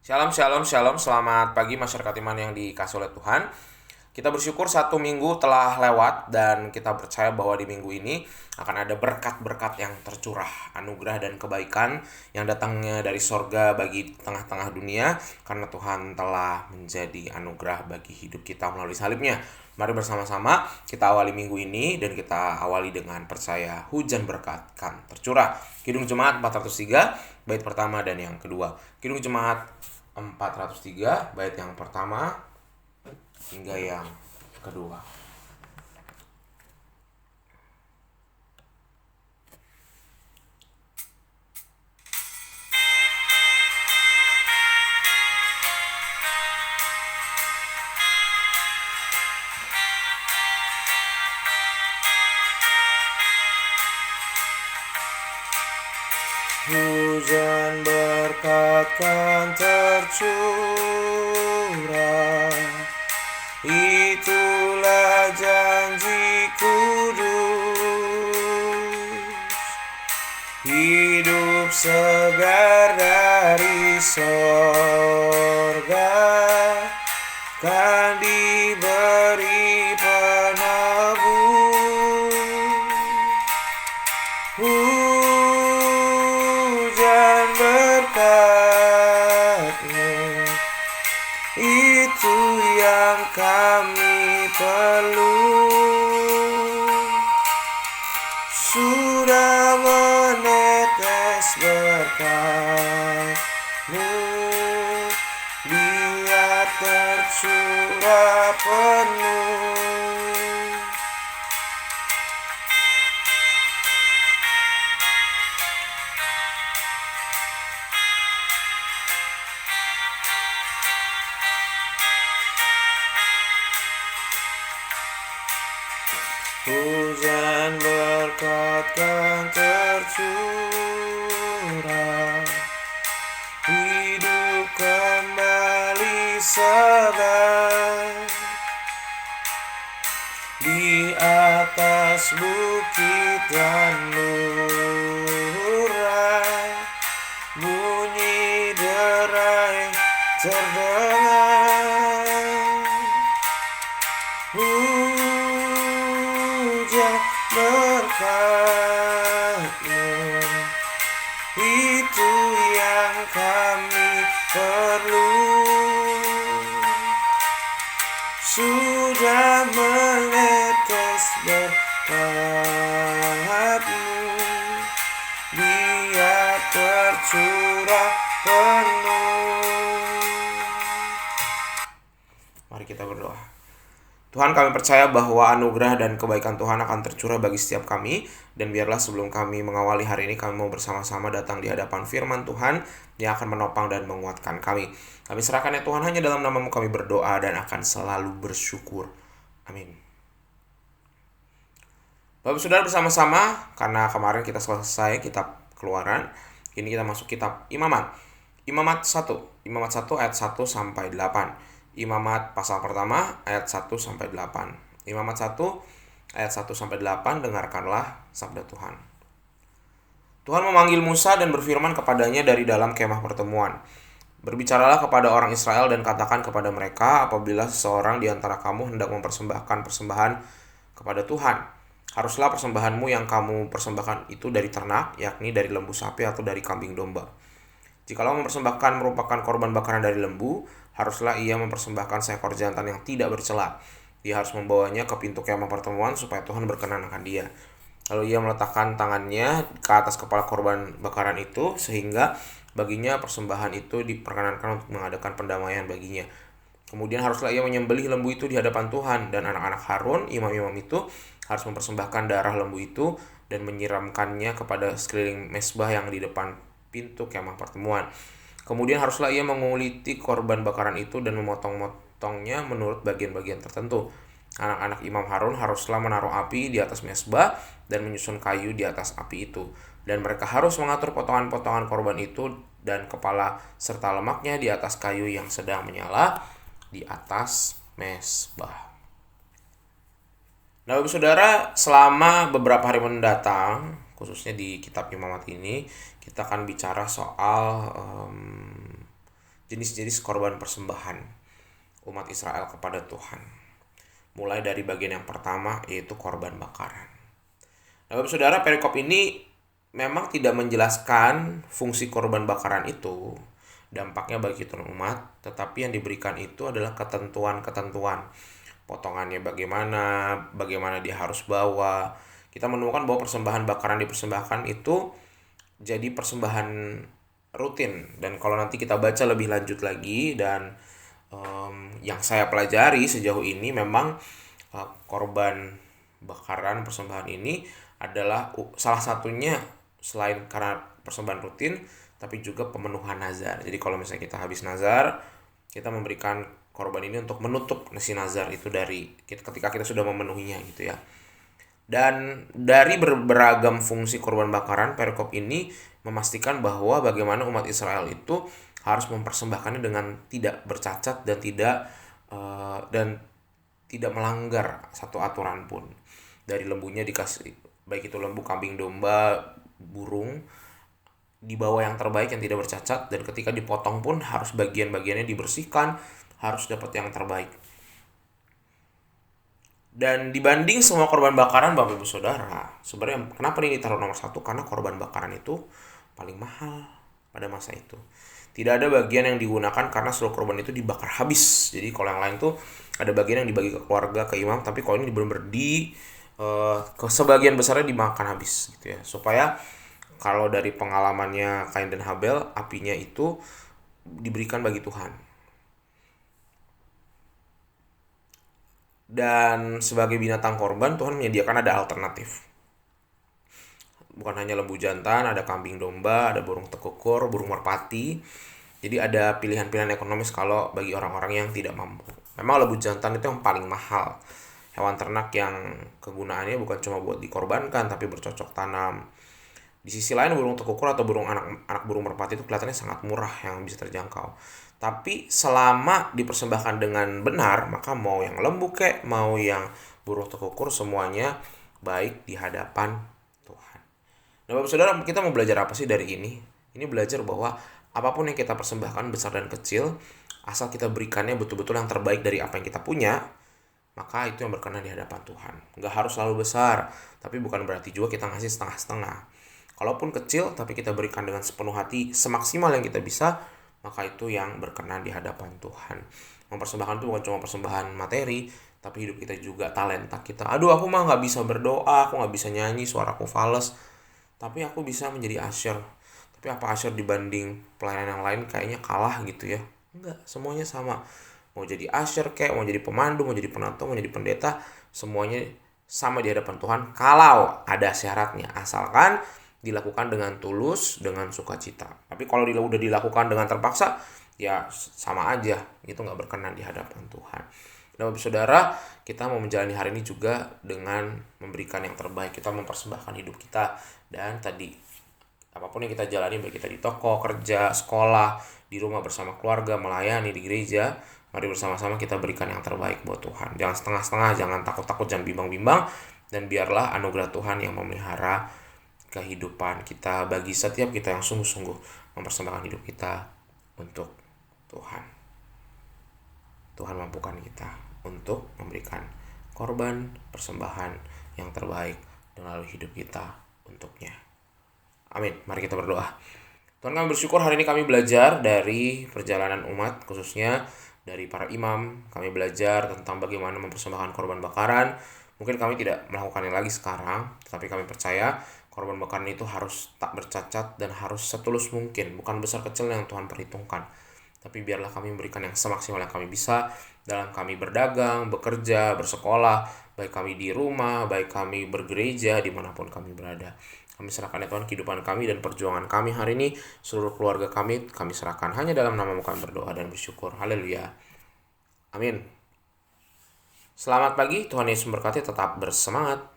Shalom, shalom, shalom. Selamat pagi masyarakat iman yang dikasih oleh Tuhan. Kita bersyukur satu minggu telah lewat dan kita percaya bahwa di minggu ini akan ada berkat-berkat yang tercurah, anugerah dan kebaikan yang datangnya dari sorga bagi tengah-tengah dunia, karena Tuhan telah menjadi anugerah bagi hidup kita melalui salibnya. Mari bersama-sama kita awali minggu ini dan kita awali dengan percaya hujan berkat kan tercurah. Kidung Jemaat 403 bait pertama dan yang kedua. Kidung Jemaat 403 bait yang pertama hingga yang kedua. Hujan berkat kan tercurah, itulah janji kudus. Hidup segar dari sorga kan diberi penebus. Hujan berkat-Mu, itu yang kami perlu. Sudah menetes berkat-Mu, biar tercurah penuh. Hujan berkat kan tercurah, hidup kembali segar di atas bukit dan lurah, bunyi derai terdengar. Hujan berkat-Mu, itu yang kami perlu. Sudah menetes berkat-Mu, biar tercurah penuh. Mari kita berdoa. Tuhan, kami percaya bahwa anugerah dan kebaikan Tuhan akan tercurah bagi setiap kami. Dan biarlah sebelum kami mengawali hari ini, kami mau bersama-sama datang di hadapan firman Tuhan yang akan menopang dan menguatkan kami. Kami serahkan ya Tuhan, hanya dalam nama-Mu kami berdoa dan akan selalu bersyukur. Amin. Bapak Saudara, bersama-sama, karena kemarin kita selesai kitab Keluaran, ini kita masuk kitab Imamat. Imamat 1 ayat 1 sampai 8. Imamat pasal pertama ayat 1 sampai 8. Imamat 1 ayat 1 sampai 8, dengarkanlah sabda Tuhan. Tuhan memanggil Musa dan berfirman kepadanya dari dalam kemah pertemuan. Berbicaralah kepada orang Israel dan katakan kepada mereka, apabila seseorang di antara kamu hendak mempersembahkan persembahan kepada Tuhan, haruslah persembahanmu yang kamu persembahkan itu dari ternak, yakni dari lembu sapi atau dari kambing domba. Jikalau mempersembahkan merupakan korban bakaran dari lembu, haruslah ia mempersembahkan seekor jantan yang tidak bercela. Ia harus membawanya ke pintu kemah pertemuan supaya Tuhan berkenan akan dia. Lalu ia meletakkan tangannya ke atas kepala korban bakaran itu, sehingga baginya persembahan itu diperkenankan untuk mengadakan pendamaian baginya. Kemudian haruslah ia menyembelih lembu itu di hadapan Tuhan, dan anak-anak Harun, imam-imam itu, harus mempersembahkan darah lembu itu dan menyiramkannya kepada sekeliling mesbah yang di depan pintu kemah pertemuan. Kemudian haruslah ia menguliti korban bakaran itu dan memotong-motongnya menurut bagian-bagian tertentu. Anak-anak imam Harun haruslah menaruh api di atas mesbah dan menyusun kayu di atas api itu. Dan mereka harus mengatur potongan-potongan korban itu dan kepala serta lemaknya di atas kayu yang sedang menyala di atas mesbah. Nah, Bapak Saudara, selama beberapa hari mendatang, khususnya di kitab Imamat ini, kita akan bicara soal jenis-jenis korban persembahan umat Israel kepada Tuhan. Mulai dari bagian yang pertama, yaitu korban bakaran. Nah, Bapak Saudara, perikop ini memang tidak menjelaskan fungsi korban bakaran itu, dampaknya bagi Tuhan umat, tetapi yang diberikan itu adalah ketentuan-ketentuan. Potongannya bagaimana dia harus bawa. Kita menemukan bahwa persembahan bakaran dipersembahkan itu jadi persembahan rutin. Dan kalau nanti kita baca lebih lanjut lagi dan yang saya pelajari sejauh ini memang korban bakaran persembahan ini adalah salah satunya selain karena persembahan rutin tapi juga pemenuhan nazar. Jadi kalau misalnya kita habis nazar, kita memberikan korban ini untuk menutup si nazar itu ketika kita sudah memenuhinya gitu ya. Dan dari beragam fungsi korban bakaran, perikop ini memastikan bahwa bagaimana umat Israel itu harus mempersembahkannya dengan tidak bercacat dan tidak melanggar satu aturan pun. Dari lembunya dikasih, baik itu lembu, kambing, domba, burung, dibawa yang terbaik yang tidak bercacat, dan ketika dipotong pun harus bagian-bagiannya dibersihkan, harus dapat yang terbaik. Dan dibanding semua korban bakaran, Bapak Ibu Saudara, sebenarnya kenapa ini ditaruh nomor 1? Karena korban bakaran itu paling mahal pada masa itu. Tidak ada bagian yang digunakan karena seluruh korban itu dibakar habis. Jadi kalau yang lain tuh ada bagian yang dibagi ke keluarga, ke imam, tapi kalau ini benar-benar ke sebagian besarnya dimakan habis gitu ya. Supaya kalau dari pengalamannya Kain dan Habel, apinya itu diberikan bagi Tuhan. Dan sebagai binatang korban, Tuhan menyediakan ada alternatif. Bukan hanya lembu jantan, ada kambing domba, ada burung tekukur, burung merpati. Jadi ada pilihan-pilihan ekonomis kalau bagi orang-orang yang tidak mampu. Memang lembu jantan itu yang paling mahal. Hewan ternak yang kegunaannya bukan cuma buat dikorbankan, tapi bercocok tanam. Di sisi lain, burung tekukur atau anak burung merpati itu kelihatannya sangat murah yang bisa terjangkau. Tapi selama dipersembahkan dengan benar, maka mau yang lembu mau yang burung tekukur, semuanya baik di hadapan Tuhan. Nah, Bapak Saudara, kita mau belajar apa sih dari ini? Ini belajar bahwa apapun yang kita persembahkan, besar dan kecil, asal kita berikannya betul-betul yang terbaik dari apa yang kita punya, maka itu yang berkenan di hadapan Tuhan. Nggak harus selalu besar, tapi bukan berarti juga kita ngasih setengah-setengah. Kalaupun kecil, tapi kita berikan dengan sepenuh hati, semaksimal yang kita bisa, maka itu yang berkenan di hadapan Tuhan. Mempersembahkan itu bukan cuma persembahan materi, tapi hidup kita juga, talenta kita. Aduh, aku mah nggak bisa berdoa, aku nggak bisa nyanyi, suaraku fales, tapi aku bisa menjadi asyir. Tapi apa asyir dibanding pelayanan yang lain kayaknya kalah gitu ya? Enggak, semuanya sama. Mau jadi asyir mau jadi pemandu, mau jadi penatua, mau jadi pendeta, semuanya sama di hadapan Tuhan kalau ada syaratnya, asalkan dilakukan dengan tulus, dengan sukacita. Tapi kalau udah dilakukan dengan terpaksa, ya sama aja, itu nggak berkenan di hadapan Tuhan. Nah, Bapak Saudara, kita mau menjalani hari ini juga dengan memberikan yang terbaik. Kita mempersembahkan hidup kita, dan tadi apapun yang kita jalani, baik kita di toko, kerja, sekolah, di rumah bersama keluarga, melayani di gereja, mari bersama-sama kita berikan yang terbaik buat Tuhan. Jangan setengah-setengah, jangan takut-takut, jangan bimbang-bimbang, dan biarlah anugerah Tuhan yang memelihara kehidupan kita bagi setiap kita yang sungguh-sungguh mempersembahkan hidup kita untuk Tuhan. Tuhan mampukan kita untuk memberikan korban persembahan yang terbaik dan melalui hidup kita untuknya. Amin. Mari kita berdoa. Tuhan, kami bersyukur hari ini kami belajar dari perjalanan umat, khususnya dari para imam. Kami belajar tentang bagaimana mempersembahkan korban bakaran. Mungkin kami tidak melakukannya lagi sekarang, tetapi kami percaya korban bakaran itu harus tak bercacat dan harus setulus mungkin. Bukan besar kecil yang Tuhan perhitungkan, tapi biarlah kami memberikan yang semaksimal yang kami bisa dalam kami berdagang, bekerja, bersekolah, baik kami di rumah, baik kami bergereja, dimanapun kami berada. Kami serahkan ya Tuhan kehidupan kami dan perjuangan kami hari ini, seluruh keluarga kami serahkan. Hanya dalam nama-Mu kami berdoa dan bersyukur. Haleluya. Amin. Selamat pagi, Tuhan Yesus memberkati, tetap bersemangat.